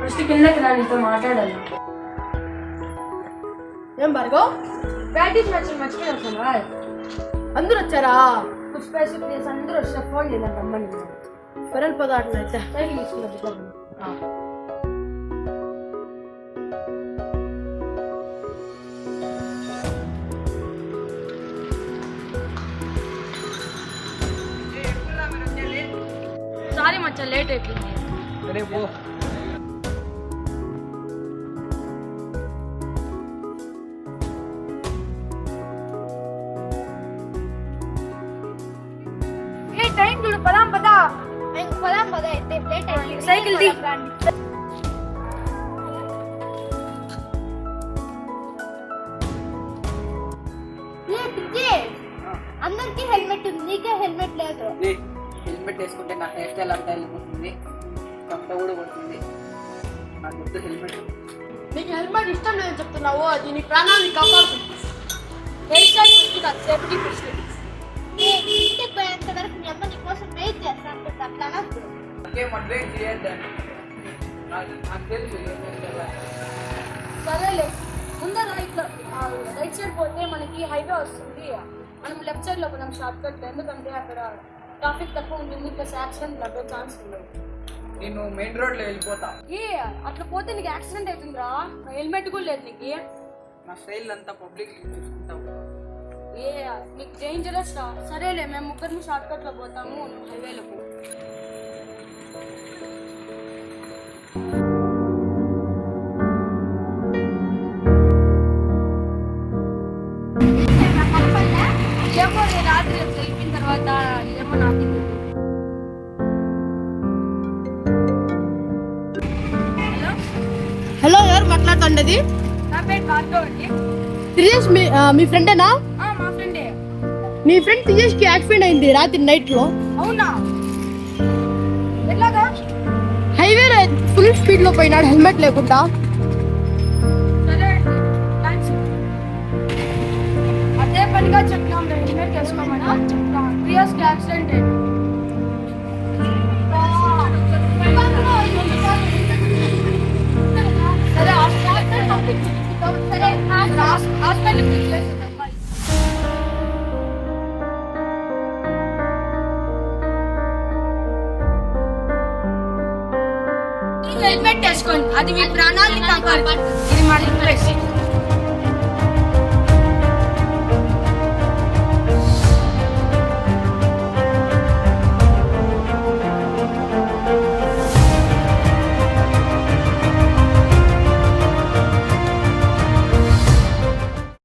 First కిందకి రా, నీతో మాట్లాడాలి. ఏం భార్గవ్, ప్రాక్టీస్ మ్యాచ్ మర్చిపోయావు సమాజ్. అందరూ వచ్చారా? పుష్పేసి ప్లేస్ అందరూ వచ్చా. ఫోన్ చేద్దాం రమ్మని. సరే పద అట్లయితే. సైకిల్ తీసుకున్నా. సారీ మచ్చా, లేట్ అయిపోయింది. సరే పో. టైం చూడు, పదాం పదా. Cycle the. అందరికి హెల్మెట్ ఉంది, నీకే హెల్మెట్ లేదు. హెల్మెట్ వేసుకుంటే నా హెయిర్ స్టైల్ అంతా వెళ్ళిపోతుంది, కంట కూడా పడుతుంది. నాకు వద్దు హెల్మెట్. నీకు హెల్మెట్ ఇష్టం లేదని చెప్తున్నావు, అది నీ ప్రాణాన్ని కాపాడుతుంది. హెయిర్ స్టైల్ ఫస్ట్ కాదు, సేఫ్టీ ఫస్ట్. ఇంటికి పోయేంత వరకు మీ అమ్మ నీ కోసం వెయిట్ చేస్తా ఉంటుంది. అట్లా అనొద్దు. నాకేం అడ్వైజ్ చేయొద్దండి, నాకు తెలుసు ఏమేం చేయాలి. సరేలే, ముందర ఇట్లా రైట్ సైడ్ పోతే మనకి హైవే వస్తుంది. మనం లెఫ్ట్ సైడ్ లో పోదాం షార్ట్ కట్, ఎందుకంటే అక్కడ ట్రాఫిక్ తక్కువ ఉంటుంది, ప్లస్ యాక్సిడెంట్ తగ్గ ఛాన్స్ ఉంది. నేను మెయిన్ రోడ్ లో వెళ్ళిపోతా. అట్లా పోతే నీకు యాక్సిడెంట్ అవుతుందిరా. హెల్మెట్ కూడా లేదు నీకు. నా స్టైల్ అంతా పబ్లిక్ చూసుకుంటావు. నీకు డేంజరస్ రా. సరేలే, మేము ముగ్గురిని షార్ట్ కట్ లో పోతాము, నువ్వు హైవేలో పో. ఏమో రాత్రి వెళ్ళిన తర్వాత ఏమో నాకు హలో, ఎవరు మాట్లాడుతుండేది? నా పేరు భార్గవ్ అండి. తిజేష్ మీ ఫ్రెండేనా? మా ఫ్రెండే. మీ ఫ్రెండ్ తిజేష్ కి యాక్సిడెంట్ అయింది రాత్రి నైట్ లో. అవునా? ఎలాగా? హైవేలో ఫుల్ స్పీడ్ లో పోయినాడు హెల్మెట్ లేకుండా. సరే అండి, థ్యాంక్స్. అదే పనిగా చెప్తాం, హెల్మెట్ వేసుకోమని చెప్తాం. 3 years కి యాక్సిడెంట్ అయింది. సరే హాస్పిటల్ హెల్మెట్ వేసుకోండి, అది మీ ప్రాణాన్ని కాపాడుతుంది. ఇది మా రిక్వెస్ట్.